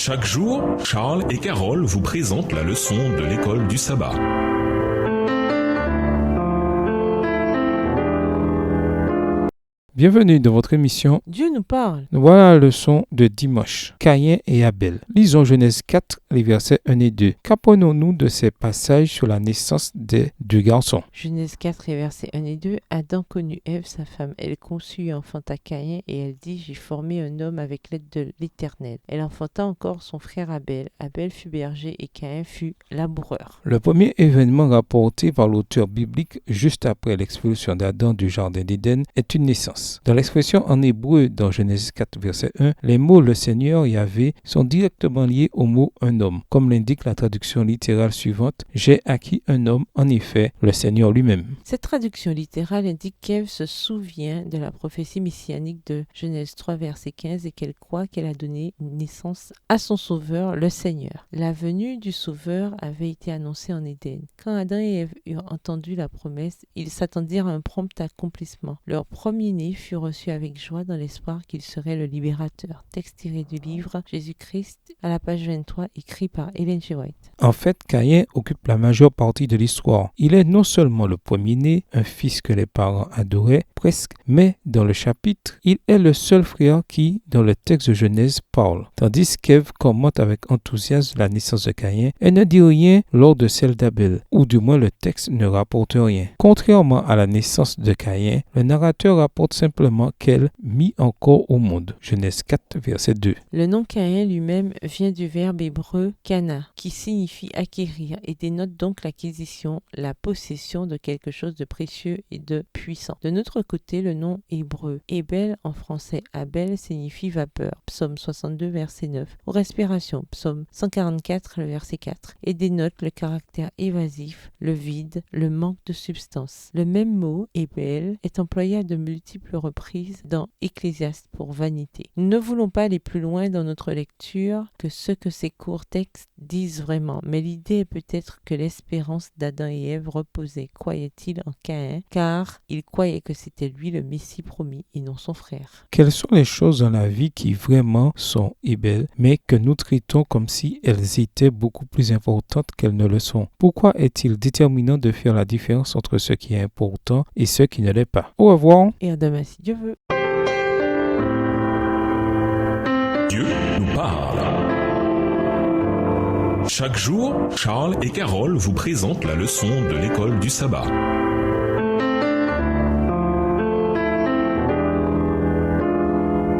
Chaque jour, Charles et Carole vous présentent la leçon de l'école du sabbat. Bienvenue dans votre émission. Dieu nous parle. Voilà la leçon de dimanche. Caïn et Abel. Lisons Genèse 4, les versets 1 et 2. Qu'apprenons-nous de ces passages sur la naissance des deux garçons? Genèse 4 et versets 1 et 2. Adam connut Ève, sa femme. Elle conçut et enfanta Caïn, et elle dit, j'ai formé un homme avec l'aide de l'Éternel. Elle enfanta encore son frère Abel. Abel fut berger et Caïn fut laboureur. Le premier événement rapporté par l'auteur biblique juste après l'expulsion d'Adam du jardin d'Éden est une naissance. Dans l'expression en hébreu dans Genèse 4 verset 1, les mots le Seigneur Yahvé sont directement liés au mot un homme, comme l'indique la traduction littérale suivante, j'ai acquis un homme, en effet, le Seigneur lui-même. Cette traduction littérale indique qu'Ève se souvient de la prophétie messianique de Genèse 3 verset 15 et qu'elle croit qu'elle a donné naissance à son sauveur, le Seigneur. La venue du sauveur avait été annoncée en Éden. Quand Adam et Ève eurent entendu la promesse, ils s'attendirent à un prompt accomplissement. Leur premier-né fut reçu avec joie dans l'espoir qu'il serait le libérateur. Texte tiré du livre Jésus-Christ à la page 23, écrit par Ellen G. White. En fait, Caïn occupe la majeure partie de l'histoire. Il est non seulement le premier-né, un fils que les parents adoraient presque, mais dans le chapitre, il est le seul frère qui, dans le texte de Genèse, parle. Tandis qu'Ève commente avec enthousiasme la naissance de Caïn et ne dit rien lors de celle d'Abel, ou du moins le texte ne rapporte rien. Contrairement à la naissance de Caïn, le narrateur rapporte simplement qu'elle mit encore au monde. Genèse 4, verset 2. Le nom Caïn lui-même vient du verbe hébreu kana, qui signifie acquérir et dénote donc l'acquisition, la possession de quelque chose de précieux et de puissant. De notre côté, le nom hébreu Ebel, en français Abel, signifie vapeur. Psaume 62, verset 9. Ou respiration. Psaume 144, le verset 4. Et dénote le caractère évasif, le vide, le manque de substance. Le même mot, Ebel, est employé à de multiples reprises dans Ecclésiaste pour vanité. Nous ne voulons pas aller plus loin dans notre lecture que ce que ces courts textes disent vraiment, mais l'idée est peut-être que l'espérance d'Adam et Ève reposait, croyait-il, en Caïn, car il croyait que c'était lui le Messie promis et non son frère. Quelles sont les choses dans la vie qui vraiment sont belles, mais que nous traitons comme si elles étaient beaucoup plus importantes qu'elles ne le sont? Pourquoi est-il déterminant de faire la différence entre ce qui est important et ce qui ne l'est pas? Au revoir. Et à demain si Dieu veut. Dieu nous parle. Chaque jour, Charles et Carole vous présentent la leçon de l'école du sabbat.